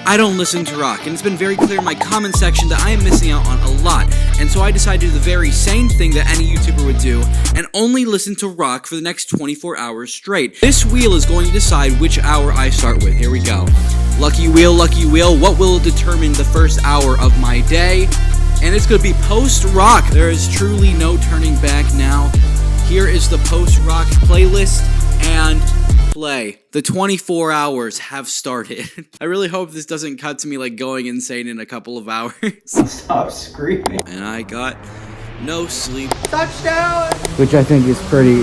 I don't listen to rock, and it's been very clear in my comment section that I am missing out on a lot, and so I decided to do the very same thing that any YouTuber would do, and only listen to rock for the next 24 hours straight. This wheel is going to decide which hour I start with. Here we go. Lucky wheel, what will determine the first hour of my day? And it's going to be post-rock. There is truly no turning back now. Here is the post-rock playlist, and play. The 24 hours have started. I really hope this doesn't cut to me like going insane in a couple of hours. Stop screaming. And I got no sleep. Touchdown! Which I think is pretty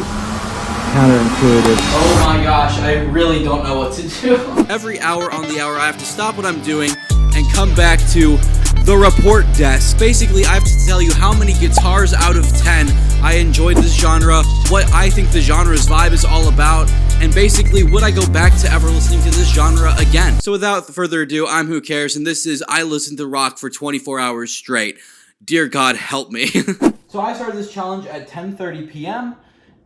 counterintuitive. Oh my gosh, I really don't know what to do. Every hour on the hour, I have to stop what I'm doing and come back to the report desk. Basically, I have to tell you how many guitars out of 10 I enjoyed this genre, what I think the genre's vibe is all about, and basically, would I go back to ever listening to this genre again? So without further ado, I'm Who Cares, and this is I Listen to Rock for 24 hours straight. Dear God, help me. So I started this challenge at 10:30 p.m.,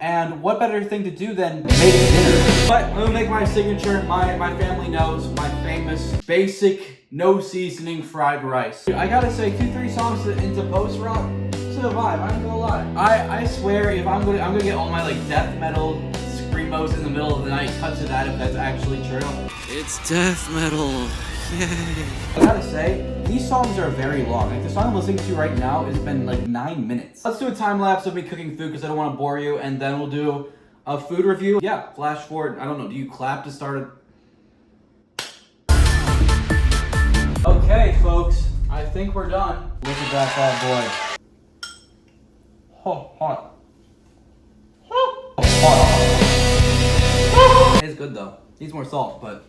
and what better thing to do than make dinner? But I'm gonna make my signature. My family knows my famous basic no seasoning fried rice. I gotta say, 2-3 songs into post rock, it's a vibe. I ain't gonna lie. I swear, if I'm gonna get all my like death metal screamos in the middle of the night, cut to that if that's actually true. It's death metal. Yay. I gotta say, these songs are very long. Like the song I'm listening to right now has been like 9 minutes. Let's do a time lapse of me cooking food because I don't want to bore you, and then we'll do a food review. Yeah, flash forward. I don't know. Do you clap to start it? Okay, folks. I think we're done. Look at that bad boy. Oh, hot. Oh, hot. It's good though. Needs more salt, but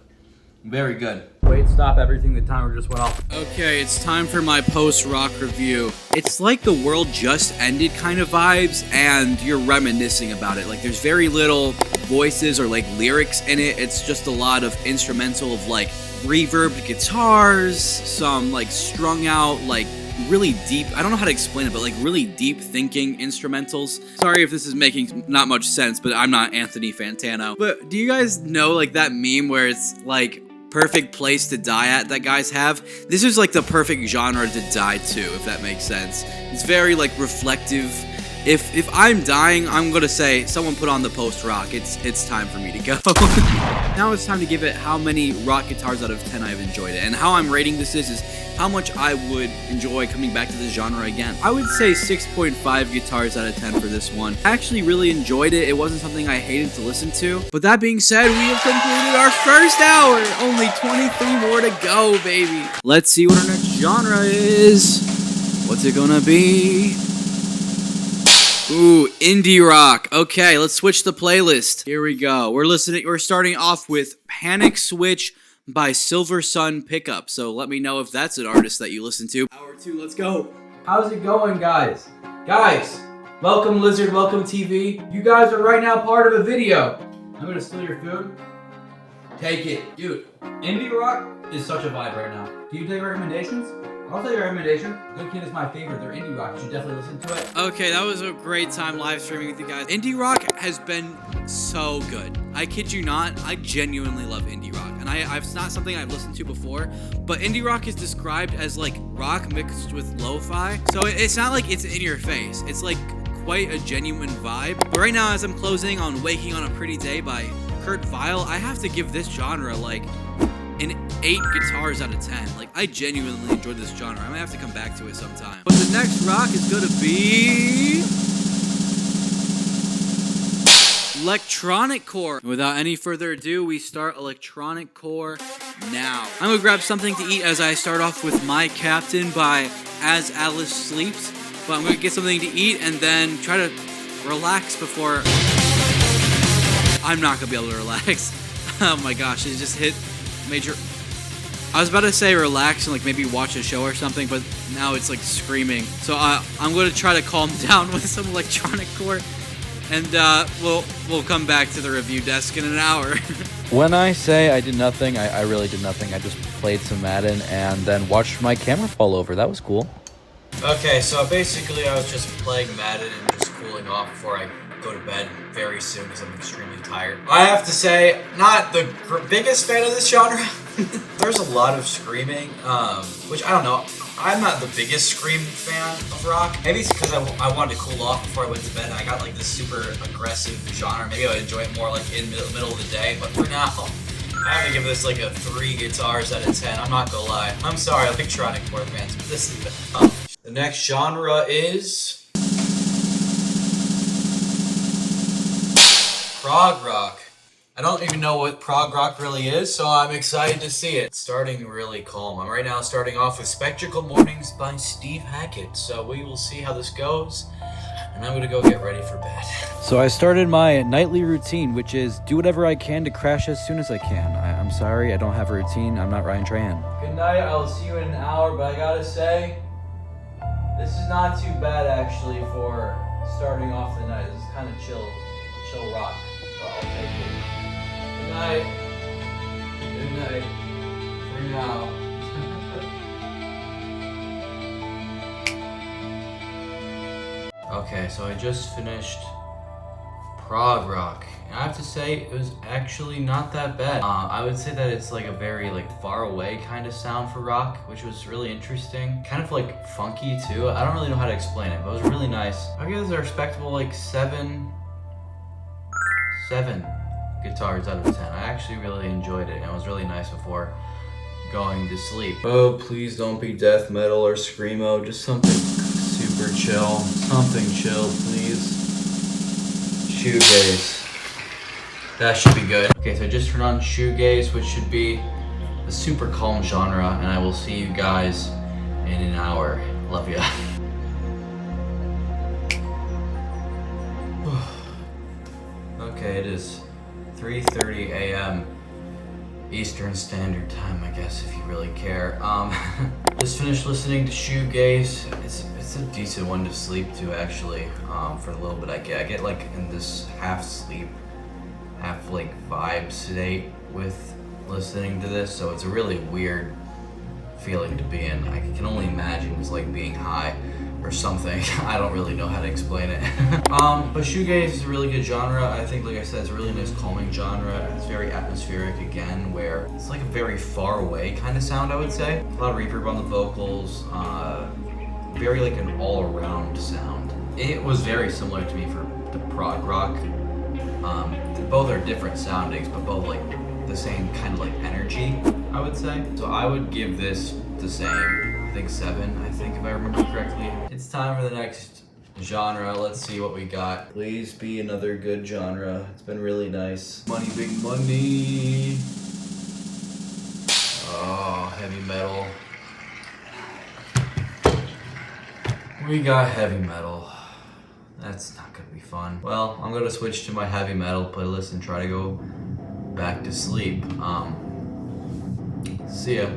very good. Wait, stop everything. The timer just went off. Okay, it's time for my post-rock review. It's like the world just ended kind of vibes, and you're reminiscing about it. Like, there's very little voices or, like, lyrics in it. It's just a lot of instrumental of, like, reverbed guitars, some, like, strung out, like, really deep, I don't know how to explain it, but like really deep thinking instrumentals. Sorry if this is making not much sense, but I'm not Anthony Fantano. But do you guys know like that meme where it's like perfect place to die at that guys have? This is like the perfect genre to die to, if that makes sense. It's very like reflective. If I'm dying, I'm gonna say someone put on the post rock. It's time for me to go. Now it's time to give it how many rock guitars out of 10 I've enjoyed it. And how I'm rating this is how much I would enjoy coming back to this genre again. I would say 6.5 guitars out of 10 for this one. I actually really enjoyed it. It wasn't something I hated to listen to. But that being said, we have completed our first hour. Only 23 more to go, baby. Let's see what our next genre is. What's it gonna be? Ooh, indie rock. Okay, let's switch the playlist. Here we go. We're starting off with Panic Switch by Silver Sun Pickup. So let me know if that's an artist that you listen to. Hour 2, let's go. How's it going, guys? Guys, welcome Lizard, welcome TV. You guys are right now part of a video. I'm gonna steal your food. Take it. Dude, indie rock is such a vibe right now. Do you take recommendations? I'll tell you a recommendation. Good Kid is my favorite. They're indie rock. You should definitely listen to it. Okay, that was a great time live streaming with you guys. Indie rock has been so good. I kid you not. I genuinely love indie rock. And it's not something I've listened to before, but indie rock is described as like rock mixed with lo-fi. So it's not like it's in your face. It's like quite a genuine vibe. But right now, as I'm closing on Waking on a Pretty Day by Kurt Vile, I have to give this genre like an 8 guitars out of 10. Like, I genuinely enjoyed this genre. I might have to come back to it sometime. But the next rock is gonna be Electronicore. Without any further ado, we start Electronicore now. I'm gonna grab something to eat as I start off with My Captain by As Alice Sleeps. But I'm gonna get something to eat and then try to relax before... I'm not gonna be able to relax. Oh my gosh, it just hit major... I was about to say relax and like maybe watch a show or something, but now it's like screaming. So I'm going to try to calm down with some Electronicore, and we'll come back to the review desk in an hour. When I say I did nothing, I really did nothing. I just played some Madden and then watched my camera fall over. That was cool. Okay, so basically I was just playing Madden and just cooling off before I go to bed very soon because I'm extremely tired. I have to say, not the biggest fan of this genre. There's a lot of screaming, which I don't know. I'm not the biggest Scream fan of rock. Maybe it's because I wanted to cool off before I went to bed and I got like this super aggressive genre. Maybe I would enjoy it more like in the middle of the day, but for now, I have to give this like a 3 guitars out of 10. I'm not gonna lie. I'm sorry, Electronicore fans, but this is tough. The next genre is Prog Rock. I don't even know what Prog Rock really is, so I'm excited to see it. It's starting really calm. I'm right now starting off with Spectacle Mornings by Steve Hackett, so we will see how this goes, and I'm gonna go get ready for bed. So I started my nightly routine, which is do whatever I can to crash as soon as I can. I'm sorry, I don't have a routine. I'm not Ryan Trahan. Good night, I'll see you in an hour, but I gotta say, this is not too bad actually for starting off the night. This is kind of chill rock, so I'll take it. Good night. Good night. For now. Okay, so I just finished Prog Rock, and I have to say it was actually not that bad. I would say that it's like a very like far away kind of sound for rock, which was really interesting. Kind of like funky too. I don't really know how to explain it, but it was really nice. I give this a respectable like 7 guitars out of 10. I actually really enjoyed it, and it was really nice before going to sleep. Oh, please don't be death metal or screamo, just something super chill. Something chill, please. Shoegaze. That should be good. Okay, so I just turned on Shoegaze, which should be a super calm genre, and I will see you guys in an hour. Love ya. Okay, it is 3:30 a.m. Eastern Standard Time, I guess, if you really care. Just finished listening to Shoegaze. It's a decent one to sleep to, actually. For the little bit I get like in this half sleep, half like vibe state with listening to this. So it's a really weird feeling to be in. I can only imagine it's like being high or something. I don't really know how to explain it. But Shoegaze is a really good genre. I think, like I said, it's a really nice calming genre. It's very atmospheric again, where it's like a very far away kind of sound, I would say. A lot of reverb on the vocals, very like an all-around sound. It was very similar to me for the Prog Rock. Both are different soundings, but both like the same kind of like energy, I would say. So I would give this the same. I think 7, I think, if I remember correctly. It's time for the next genre. Let's see what we got. Please be another good genre. It's been really nice. Money, big money. Oh, heavy metal. We got heavy metal. That's not gonna be fun. Well, I'm gonna switch to my heavy metal playlist and try to go back to sleep. See ya.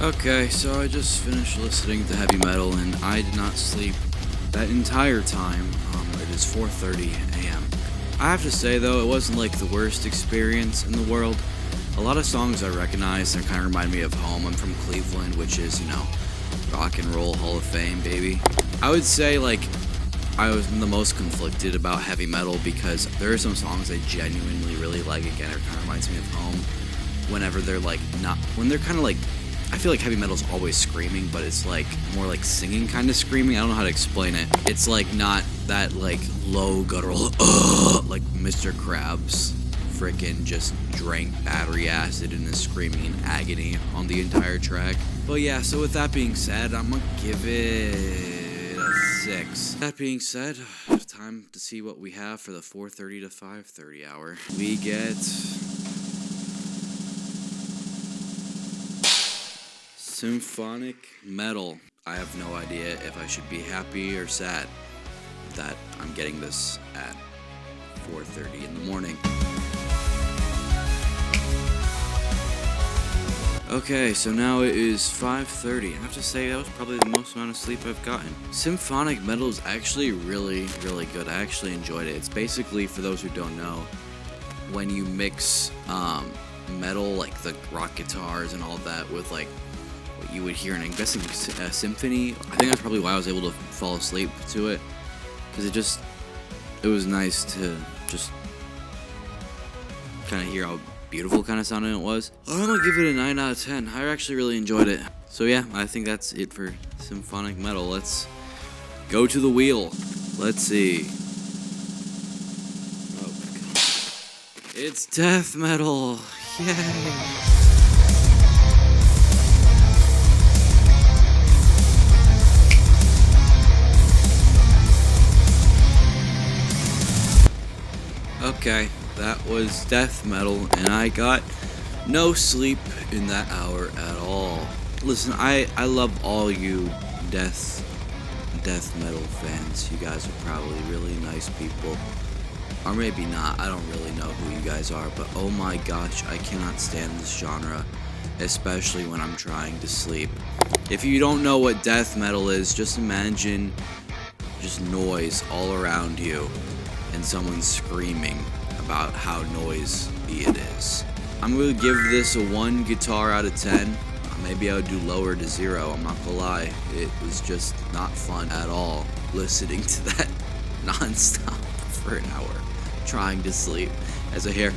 Okay, so I just finished listening to heavy metal and I did not sleep that entire time. It is 4:30 a.m. I have to say though, it wasn't like the worst experience in the world. A lot of songs I recognize and kind of remind me of home. I'm from Cleveland, which is, you know, rock and roll Hall of Fame, baby. I would say like I was the most conflicted about heavy metal because there are some songs I genuinely really like. Again, it kind of reminds me of home. Whenever they're like not, when they're kind of like, I feel like heavy metal's always screaming, but it's like more like singing kind of screaming. I don't know how to explain it. It's like not that like low guttural, like Mr. Krabs frickin' just drank battery acid and is screaming in agony on the entire track. But yeah, so with that being said, I'm gonna give it a 6. That being said, time to see what we have for the 4:30 to 5:30 hour. We get Symphonic Metal. I have no idea if I should be happy or sad that I'm getting this at 4:30 in the morning. Okay, so now it is 5:30. I have to say that was probably the most amount of sleep I've gotten. Symphonic Metal is actually really, really good. I actually enjoyed it. It's basically, for those who don't know, when you mix metal, like the rock guitars and all that, with like what you would hear in, I'm guessing, a symphony. I think that's probably why I was able to fall asleep to it, because it was nice to just kind of hear how beautiful kind of sounding it was. I'm gonna give it a 9 out of 10. I actually really enjoyed it. So yeah, I think that's it for Symphonic Metal. Let's go to the wheel. Let's see. Oh my god. It's death metal. Yay. Okay, that was death metal, and I got no sleep in that hour at all. Listen, I love all you death metal fans. You guys are probably really nice people. Or maybe not, I don't really know who you guys are, but oh my gosh, I cannot stand this genre, especially when I'm trying to sleep. If you don't know what death metal is, just imagine just noise all around you and someone screaming about how noisy it is. I'm gonna give this a 1 guitar out of 10. Maybe I would do lower to 0, I'm not gonna lie. It was just not fun at all listening to that non-stop for an hour, trying to sleep as I hear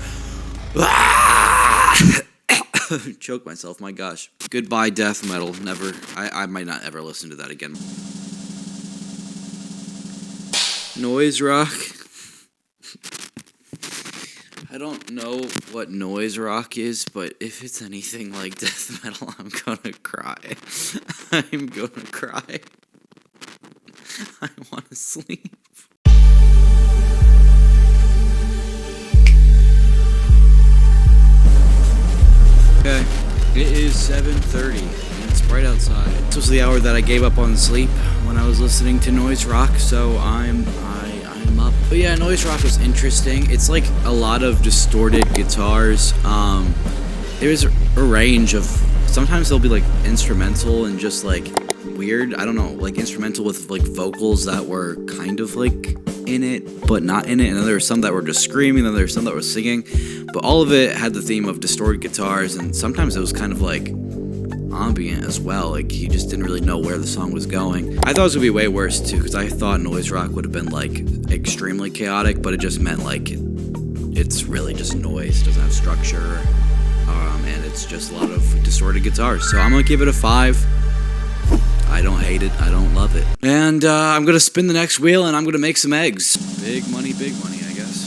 choke myself, my gosh. Goodbye death metal, never, I might not ever listen to that again. Noise rock. I don't know what noise rock is, but if it's anything like death metal, I'm gonna cry. I'm gonna cry. I wanna sleep. Okay, it is 7:30, and it's bright outside. This was the hour that I gave up on sleep when I was listening to noise rock, so I'm up. But yeah, noise rock was interesting. It's like a lot of distorted guitars. There's a range of, sometimes they'll be like instrumental and just like weird, I don't know, like instrumental with like vocals that were kind of like in it but not in it, and then there were some that were just screaming, and then there were some that were singing, but all of it had the theme of distorted guitars, and sometimes it was kind of like ambient as well, like you just didn't really know where the song was going. I thought it was gonna be way worse too, because I thought noise rock would have been like extremely chaotic, but it just meant like it's really just noise, doesn't have structure, and it's just a lot of distorted guitars. So I'm gonna give it a 5. I don't hate it, I don't love it. And I'm gonna spin the next wheel and I'm gonna make some eggs. Big money, I guess.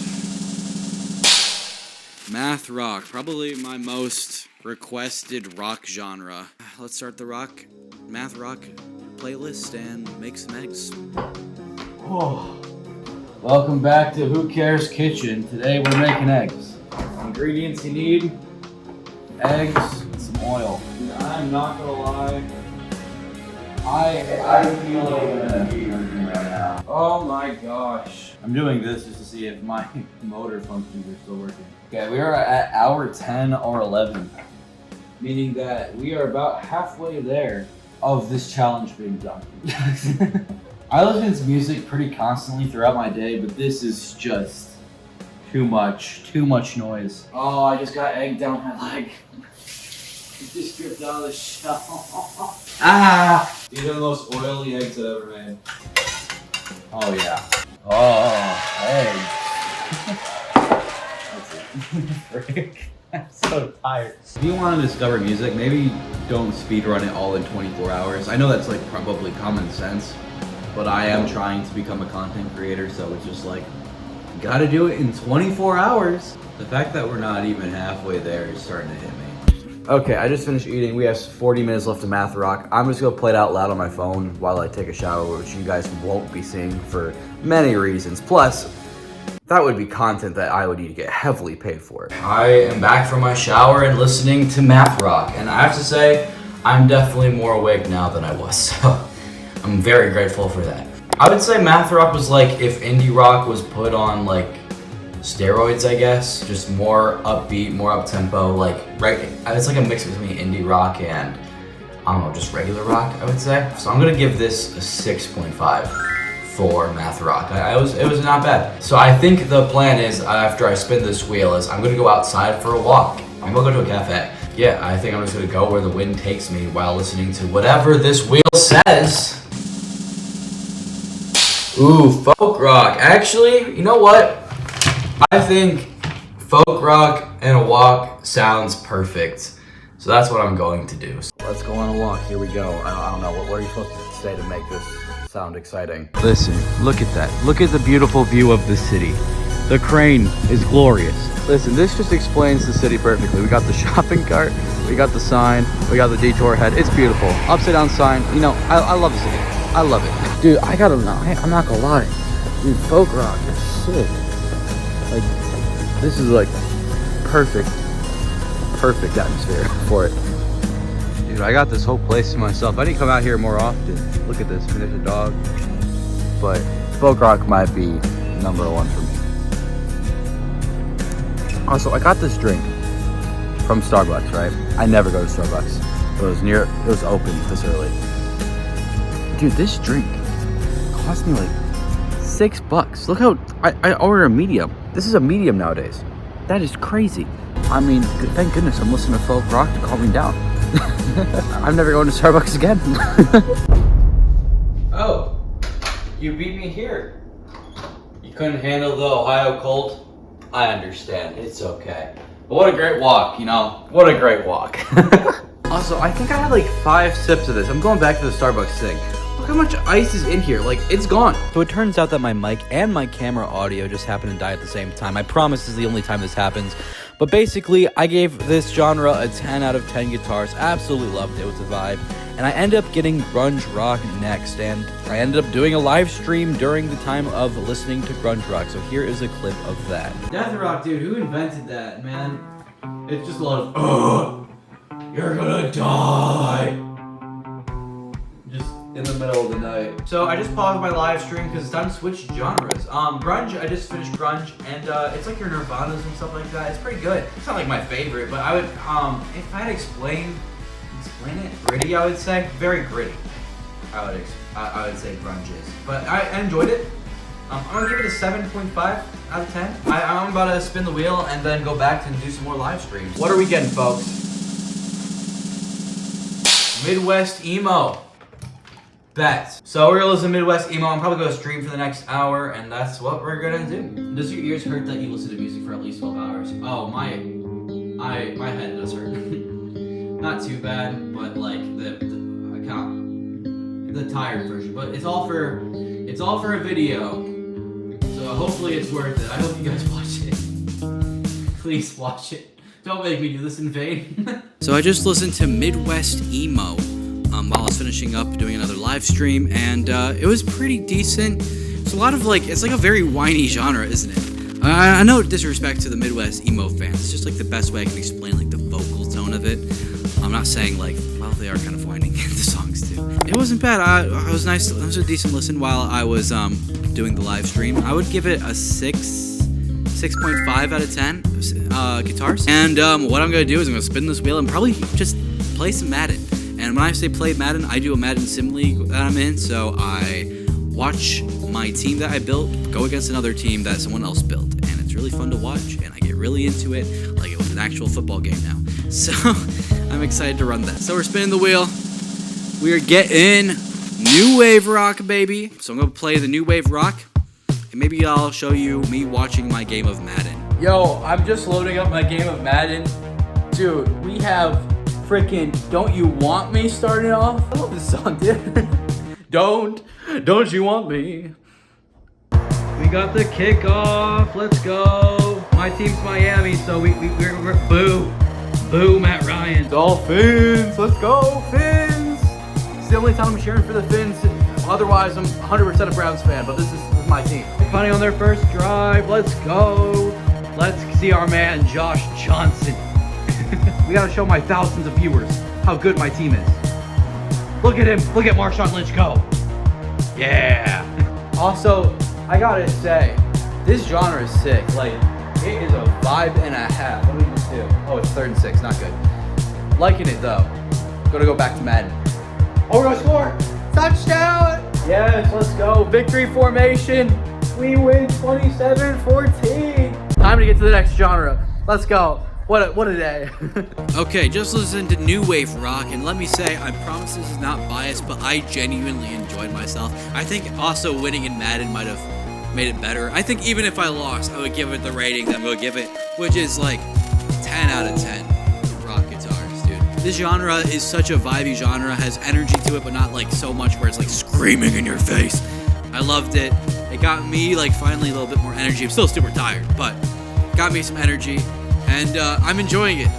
Math rock, probably my most requested rock genre. Let's start the math rock playlist and make some eggs. Oh. Welcome back to Who Cares Kitchen. Today we're making eggs. Ingredients you need: eggs, and some oil. I'm not gonna lie, I feel like I'm eating right now. Oh my gosh. I'm doing this just to see if my motor functions are still working. Okay, we are at hour 10 or 11. Meaning that we are about halfway there of this challenge being done. I listen to music pretty constantly throughout my day, but this is just too much noise. Oh, I just got egg down my leg. It just dripped out of the shell. Ah! These are the most oily eggs I've ever made. Oh yeah. Oh, eggs. Frick. I'm so tired. If you want to discover music, maybe don't speedrun it all in 24 hours. I know that's like probably common sense, but I am trying to become a content creator, so it's just like, gotta do it in 24 hours. The fact that we're not even halfway there is starting to hit me. Okay, I just finished eating. We have 40 minutes left of math rock. I'm just gonna play it out loud on my phone while I take a shower, which you guys won't be seeing for many reasons. Plus, that would be content that I would need to get heavily paid for. I am back from my shower and listening to math rock, and I have to say, I'm definitely more awake now than I was, so I'm very grateful for that. I would say math rock was like if indie rock was put on like steroids, I guess. Just more upbeat, more up-tempo, like, right, it's like a mix between indie rock and, I don't know, just regular rock, I would say. So I'm gonna give this a 6.5 for math rock. It was not bad. So I think the plan is, after I spin this wheel, is I'm gonna go outside for a walk. I'm gonna go to a cafe. Yeah, I think I'm just gonna go where the wind takes me while listening to whatever this wheel says. Ooh, folk rock. Actually, you know what? I think Folk rock and a walk sounds perfect. So that's what I'm going to do. Let's go on a walk. Here we go. I don't know. What are you supposed to say to make this sound exciting? Listen, look at that. Look at the beautiful view of the city. The crane is glorious. Listen, this just explains the city perfectly. We got the shopping cart, we got the sign, we got the detour head. It's beautiful. Upside down sign. You know, I love the city. I love it. Dude, I gotta know. I'm not gonna lie. Dude, folk rock is sick. Like, this is like perfect atmosphere for it. Dude, I got this whole place to myself. I need to come out here more often. Look at this. I mean, there's a dog. But folk rock might be number one for me. Also, I got this drink from Starbucks, right? I never go to Starbucks. It was open this early. Dude, this drink cost me like $6. Look how I ordered a medium. This is a medium nowadays. That is crazy. I mean, thank goodness I'm listening to folk rock to calm me down. I'm never going to Starbucks again. Oh, you beat me here. You couldn't handle the Ohio cold? I understand, it's okay. But what a great walk, you know? What a great walk. Also, I think I had like 5 sips of this. I'm going back to the Starbucks thing. Look how much ice is in here, like it's gone. So it turns out that my mic and my camera audio just happened to die at the same time. I promise this is the only time this happens. But basically, I gave this genre a 10 out of 10 guitars. Absolutely loved it. It was a vibe. And I ended up getting Grunge Rock next. And I ended up doing a live stream during the time of listening to Grunge Rock. So here is a clip of that. Gothic Rock, dude. Who invented that, man? It's just a lot of, you're gonna die. Just in the middle of the night. So I just paused my live stream because it's time to switch genres. Grunge, I just finished Grunge, and it's like your Nirvanas and stuff like that. It's pretty good. It's not like my favorite, but I would, if I had to explain it, gritty, I would say. Very gritty, I would say Grunge is. But I enjoyed it. I'm gonna give it a 7.5 out of 10. I'm about to spin the wheel and then go back and do some more live streams. What are we getting, folks? Midwest Emo. Bet. So we're gonna listen to Midwest Emo. I'm probably gonna stream for the next hour, and that's what we're gonna do. Does your ears hurt that you listen to music for at least 12 hours? Oh, my head does hurt. Not too bad, but like the tired version. But it's all for a video. So hopefully it's worth it. I hope you guys watch it. Please watch it. Don't make me do this in vain. So I just listened to Midwest Emo while I was finishing up doing another live stream, and it was pretty decent. It's a lot of it's like a very whiny genre, isn't it? I know disrespect to the Midwest Emo fans. It's just like the best way I can explain like the vocal tone of it. I'm not saying well, they are kind of whining in the songs too. It wasn't bad. It was nice. It was a decent listen while I was doing the live stream. I would give it a 6.5 out of 10 guitars. And what I'm gonna do is I'm gonna spin this wheel and probably just play some Madden. And when I say play Madden, I do a Madden Sim League that I'm in. So I watch my team that I built go against another team that someone else built, and it's really fun to watch. And I get really into it, like it was an actual football game now. So I'm excited to run that. So we're spinning the wheel. We are getting new wave rock, baby. So I'm gonna play the new wave rock, and maybe I'll show you me watching my game of Madden. Yo, I'm just loading up my game of Madden. Dude, we have freaking Don't You Want Me starting off. I love this song, dude. Don't you want me? We got the kickoff. Let's go. My team's Miami, so we're boo Matt Ryan. Dolphins, let's go Fins. It's the only time I'm cheering for the Fins. Otherwise, I'm 100% a Browns fan, but this is my team. Punting on their first drive. Let's go. Let's see our man Josh Johnson. We gotta show my thousands of viewers how good my team is. Look at him. Look at Marshawn Lynch go. Yeah. Also, I gotta say, this genre is sick. Like, it is a vibe and a half. What do we just do? Oh, it's 3rd and 6. Not good. Liking it, though. Gonna go back to Madden. Oh, we're gonna score. Touchdown. Yes, let's go. Victory formation. We win 27-14. Time to get to the next genre. Let's go. What a day. Okay, just listen to new wave rock, and let me say, I promise this is not biased, but I genuinely enjoyed myself. I think also winning in Madden might have made it better. I think even if I lost, I would give it the rating that I'm going to give it, which is like 10 out of 10 rock guitars, dude. This genre is such a vibey genre, has energy to it, but not like so much where it's like screaming in your face. I loved it. It got me like finally a little bit more energy. I'm still super tired, but got me some energy. And I'm enjoying it.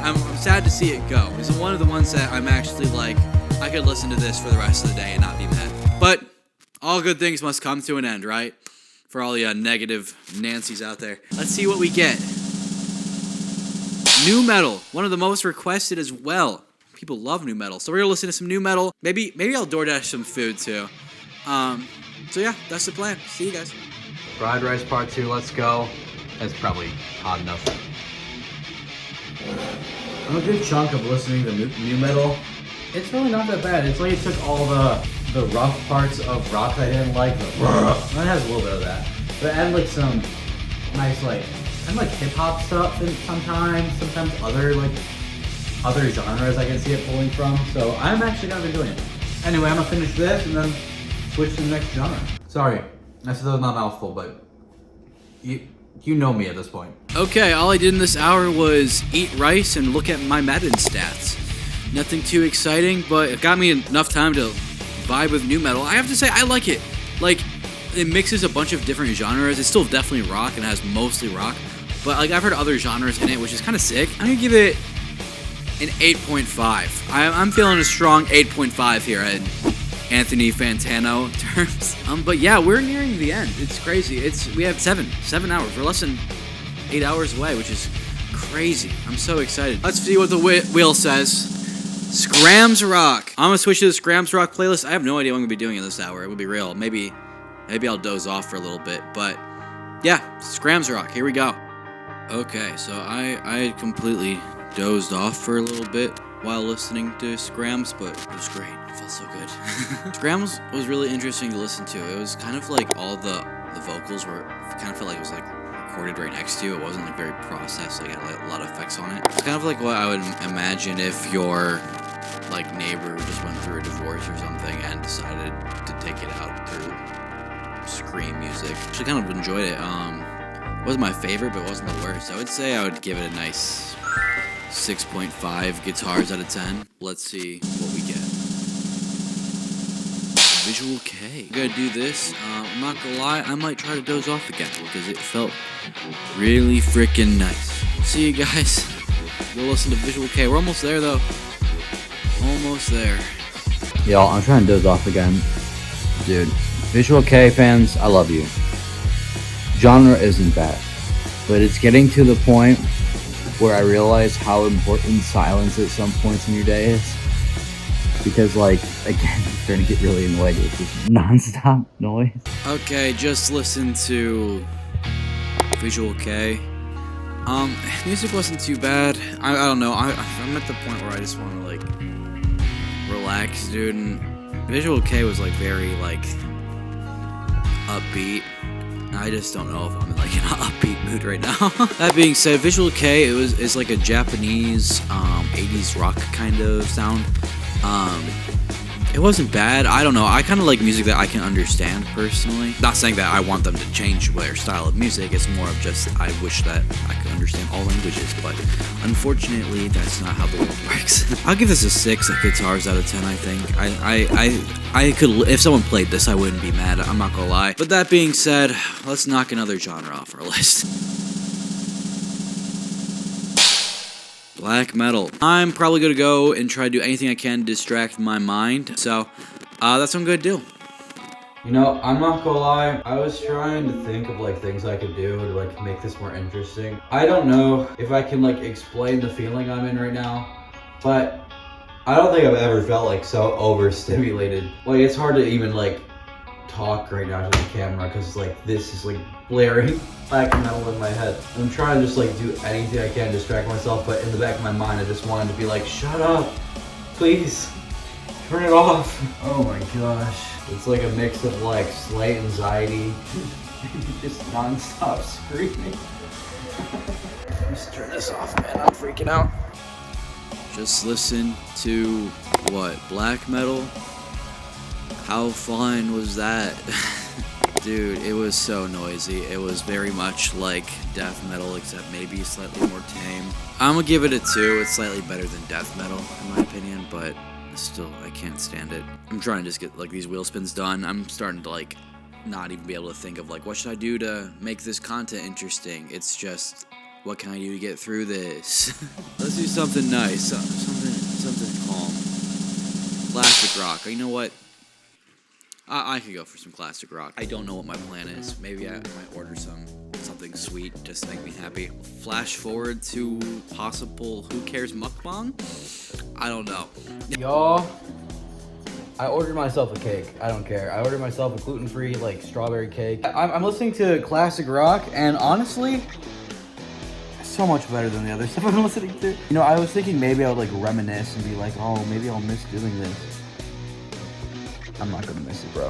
I'm sad to see it go. It's one of the ones that I'm actually like, I could listen to this for the rest of the day and not be mad. But all good things must come to an end, right? For all the negative Nancys out there. Let's see what we get. New metal, one of the most requested as well. People love new metal, so we're gonna listen to some new metal. Maybe I'll DoorDash some food too. So yeah, that's the plan. See you guys. Fried rice part 2, let's go. That's probably hot enough. I'm a good chunk of listening to new metal. It's really not that bad. It's like it took all the rough parts of rock I didn't like. It has a little bit of that. But add like some nice like hip hop stuff and sometimes other genres I can see it pulling from. So I'm actually kind of enjoying it. Anyway, I'm gonna finish this and then switch to the next genre. Sorry, I said that was not a mouthful, but you know me at this point. Okay, all I did in this hour was eat rice and look at my Madden stats. Nothing too exciting, but it got me enough time to vibe with new metal. I have to say, I like it. Like, it mixes a bunch of different genres. It's still definitely rock and has mostly rock, but like I've heard other genres in it, which is kind of sick. I'm gonna give it an 8.5. I'm feeling a strong 8.5 here at Anthony Fantano terms. But yeah, we're nearing the end. It's crazy. We have 7 hours. We're less than 8 hours away, which is crazy. I'm so excited. Let's see what the wheel says. Scramz Rock. I'm gonna switch to the Scramz Rock playlist. I have no idea what I'm gonna be doing in this hour. It will be real. Maybe I'll doze off for a little bit. But yeah, Scramz Rock. Here we go. Okay, so I completely dozed off for a little bit while listening to Scramz, but it was great. It felt so good. Scramz was really interesting to listen to. It was kind of like all the vocals were kind of felt like it was like recorded right next to you. It wasn't like very processed. Like it had a lot of effects on it. It's kind of like what I would imagine if your like neighbor just went through a divorce or something and decided to take it out through scream music. Actually, kind of enjoyed it. It wasn't my favorite, but it wasn't the worst. I would say I would give it a nice 6.5 guitars out of 10. Let's see what we get. Visual Kei. I'm gonna do this. I'm not gonna lie, I might try to doze off again because it felt really freaking nice. See you guys. We'll listen to Visual Kei. We're almost there though. Almost there. Y'all, I'm trying to doze off again. Dude, Visual Kei fans, I love you. Genre isn't bad, but it's getting to the point where I realize how important silence at some points in your day is. Because, like, again, I'm starting to get really annoyed with this non-stop noise. Okay, just listen to Visual Kei. Music wasn't too bad. I don't know. I'm at the point where I just want to, like, relax, dude. And Visual Kei was, like, very, like, upbeat. I just don't know if I'm in like an upbeat mood right now. That being said, Visual Kei is like a Japanese 80s rock kind of sound. It wasn't bad. I don't know. I kind of like music that I can understand personally. Not saying that I want them to change their style of music. It's more of just I wish that I could understand all languages, but unfortunately, that's not how the world works. I'll give this a 6 guitars out of 10. I think I could, if someone played this, I wouldn't be mad. I'm not gonna lie. But that being said, let's knock another genre off our list. Black metal. I'm probably gonna go and try to do anything I can to distract my mind. So, that's what I'm gonna do. You know, I'm not gonna lie, I was trying to think of like things I could do to like make this more interesting. I don't know if I can like explain the feeling I'm in right now, but I don't think I've ever felt like so overstimulated. Like it's hard to even like talk right now to the camera because like this is like blaring black metal in my head. I'm trying to just like do anything I can to distract myself, but in the back of my mind I just wanted to be like, shut up, please, turn it off. Oh my gosh. It's like a mix of like slight anxiety, just non-stop screaming. Just turn this off, man, I'm freaking out. Just listen to what? Black metal? How fun was that? Dude, it was so noisy. It was very much like death metal, except maybe slightly more tame. I'm gonna give it a 2. It's slightly better than death metal, in my opinion, but still, I can't stand it. I'm trying to just get like these wheel spins done. I'm starting to like not even be able to think of like, what should I do to make this content interesting? It's just, what can I do to get through this? Let's do something nice, something calm. Classic rock. You know what? I could go for some classic rock. I don't know what my plan is. Maybe I might order something sweet just to make me happy. Flash forward to possible Who Cares mukbang? I don't know. Y'all, I ordered myself a cake. I don't care. I ordered myself a gluten-free, like, strawberry cake. I'm listening to classic rock, and honestly, it's so much better than the other stuff I've been listening to. You know, I was thinking maybe I would, like, reminisce and be like, oh, maybe I'll miss doing this. I'm not gonna miss it, bro.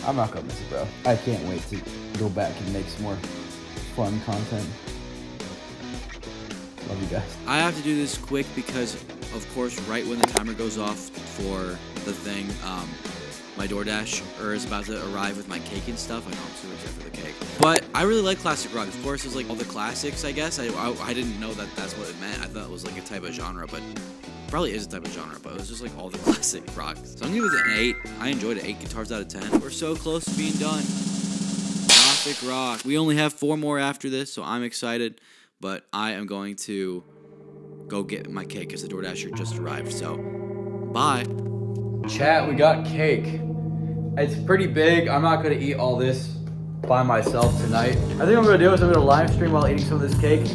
I'm not gonna miss it, bro. I can't wait to go back and make some more fun content. Love you guys. I have to do this quick because, of course, right when the timer goes off for the thing, my DoorDash is about to arrive with my cake and stuff. I know I'm super excited for the cake. But I really like classic rock. Of course, it's like all the classics, I guess. I didn't know that that's what it meant. I thought it was like a type of genre, but probably is a type of genre, but it was just like all the classic rock. So I'm gonna give it an 8. I enjoyed it. 8 guitars out of 10. We're so close to being done. Gothic Rock. We only have 4 more after this, so I'm excited. But I am going to go get my cake because the DoorDasher just arrived. So, bye. Chat, we got cake. It's pretty big. I'm not gonna eat all this by myself tonight. I think what I'm gonna do is I'm gonna live stream while eating some of this cake.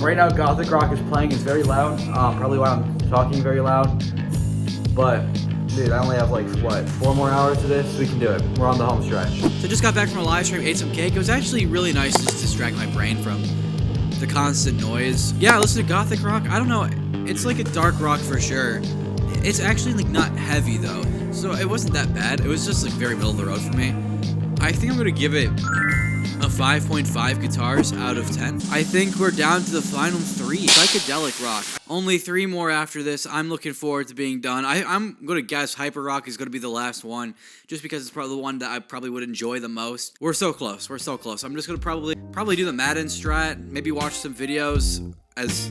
Right now, Gothic Rock is playing. It's very loud. Probably why I'm talking very loud. But, dude, I only have like, what, 4 more hours to this? We can do it. We're on the home stretch. So just got back from a live stream, ate some cake. It was actually really nice to just distract my brain from the constant noise. Yeah, I listen to Gothic Rock. I don't know. It's like a dark rock for sure. It's actually like not heavy though. So it wasn't that bad. It was just like very middle of the road for me. I think I'm gonna give it a 5.5 guitars out of 10. I think we're down to the final 3. Psychedelic Rock. Only 3 more after this. I'm looking forward to being done. I'm going to guess Hyperrock is going to be the last one, just because it's probably the one that I probably would enjoy the most. We're so close. We're so close. I'm just going to probably do the Madden strat, maybe watch some videos as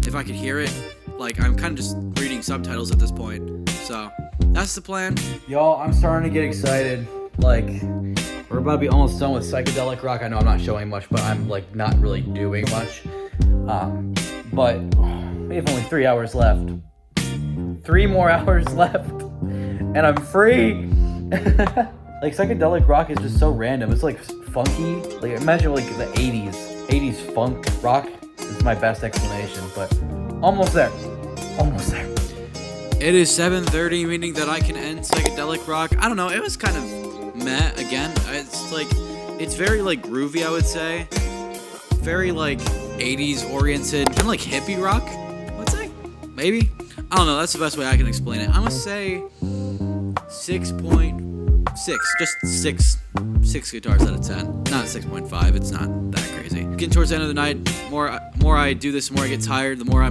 if I could hear it. Like, I'm kind of just reading subtitles at this point. So, that's the plan. Y'all, I'm starting to get excited. Like, we're about to be almost done with Psychedelic Rock. I know I'm not showing much, but I'm like not really doing much. But we have only 3 hours left. 3 more hours left, and I'm free. Like, Psychedelic Rock is just so random. It's like funky. Like, imagine like the 80s funk rock. This is my best explanation, but almost there. Almost there. It is 7:30, meaning that I can end Psychedelic Rock. I don't know, it was kind of meh again. It's like, it's very like groovy, I would say. Very like 80s oriented, kind of like hippie rock, let's say. Maybe. I don't know, that's the best way I can explain it. I'm gonna say 6.6, just six guitars out of 10. Not 6.5, it's not that crazy. Getting towards the end of the night, more I do this, the more I get tired, the more I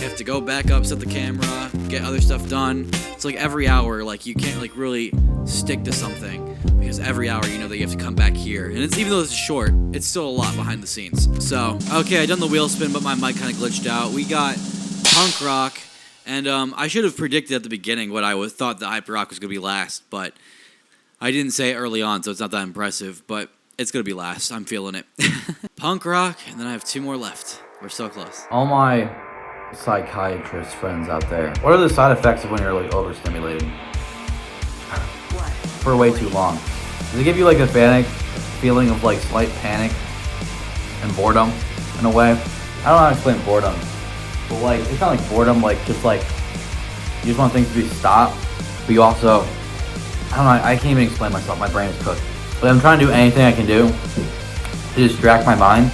have to go back up, set the camera, get other stuff done. It's like every hour, like you can't like really stick to something, because every hour you know that you have to come back here. And it's, even though it's short, it's still a lot behind the scenes. So, okay, I done the wheel spin, but my mic kind of glitched out. We got punk rock, and I should have predicted at the beginning what I thought the Hyperrock was going to be last, but I didn't say it early on, so it's not that impressive, but it's going to be last. I'm feeling it. Punk rock, and then I have 2 more left. We're so close. All my psychiatrist friends out there, what are the side effects of when you're like overstimulated for way too long? Does it give you like a feeling of like slight panic and boredom in a way? I don't know how to explain boredom, but like it's not like boredom, like just like you just want things to be stopped, but you also, I don't know, I can't even explain myself. My brain is cooked. But I'm trying to do anything I can do to distract my mind.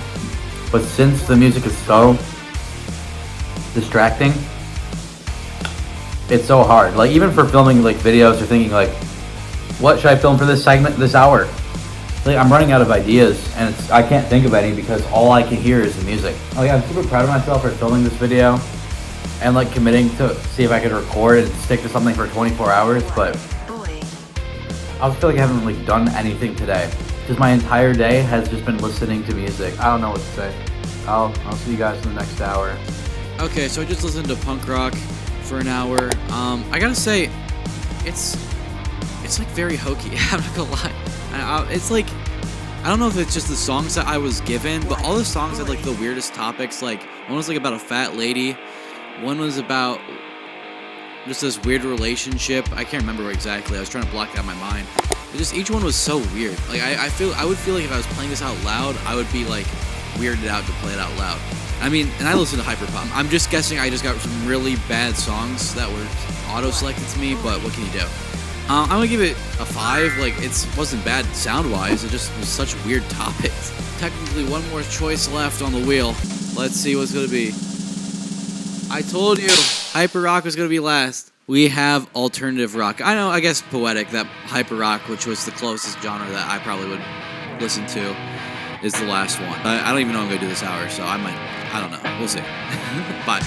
But since the music is so distracting, it's so hard. Like even for filming like videos or thinking like, what should I film for this segment, this hour? Like I'm running out of ideas and I can't think of any because all I can hear is the music. Like I'm super proud of myself for filming this video and like committing to see if I could record and stick to something for 24 hours, but I feel like I haven't like done anything today because my entire day has just been listening to music. I don't know what to say. I'll see you guys in the next hour. Okay, so I just listened to punk rock for an hour. I gotta say, it's like very hokey. I'm not gonna lie. It's like, I don't know if it's just the songs that I was given, but all the songs had like the weirdest topics. Like one was like about a fat lady, one was about just this weird relationship. I can't remember exactly. I was trying to block it out of my mind. But just each one was so weird. Like I would feel like if I was playing this out loud, I would be like weirded out to play it out loud. I mean, and I listen to hyperpop. I'm just guessing I just got some really bad songs that were auto-selected to me, but what can you do? I'm gonna give it a 5. Like, it wasn't bad sound-wise, it just was such weird topics. Technically, one more choice left on the wheel. Let's see what's gonna be. I told you, Hyperrock was gonna be last. We have alternative rock. I know, I guess poetic, that Hyperrock, which was the closest genre that I probably would listen to, is the last one. I don't even know I'm gonna do this hour, so I don't know. We'll see. Bye.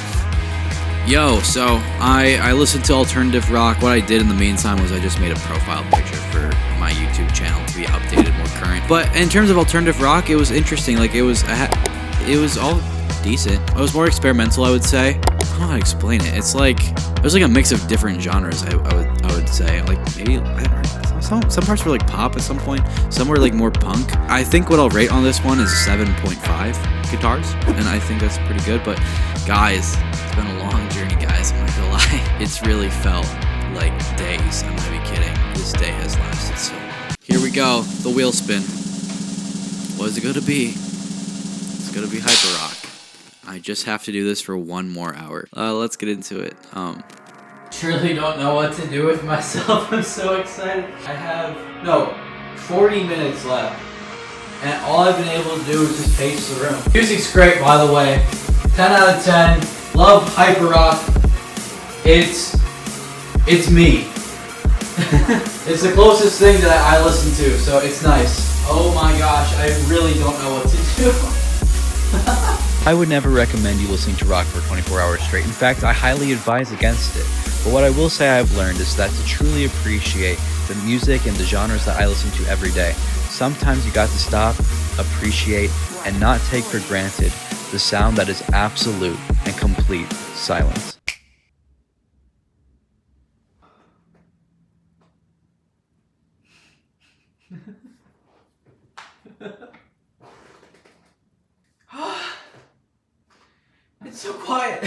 Yo, so I listened to alternative rock. What I did in the meantime was I just made a profile picture for my YouTube channel to be updated, more current. But in terms of alternative rock, it was interesting. Like it was all decent. It was more experimental, I would say. I don't know how to explain it. It was like a mix of different genres. I would say, like maybe some parts were like pop at some point. Some were like more punk. I think what I'll rate on this one is 7.5 guitars, and I think that's pretty good. But guys, it's been a long journey, guys. I'm not gonna lie. It's really felt like days. I'm not even kidding. This day has lasted so long. Here we go. The wheel spin. What is it gonna be? It's gonna be Hyperrock. I just have to do this for one more hour. Let's get into it. Truly don't know what to do with myself. I'm so excited. I have 40 minutes left, and all I've been able to do is just pace the room. Music's great, by the way. 10 out of 10. Love Hyperrock. It's me. It's the closest thing that I listen to, so it's nice. Oh my gosh, I really don't know what to do. I would never recommend you listening to rock for 24 hours straight. In fact, I highly advise against it. But what I will say I've learned is that to truly appreciate the music and the genres that I listen to every day, sometimes you got to stop, appreciate, and not take for granted the sound that is absolute and complete silence. It's so quiet.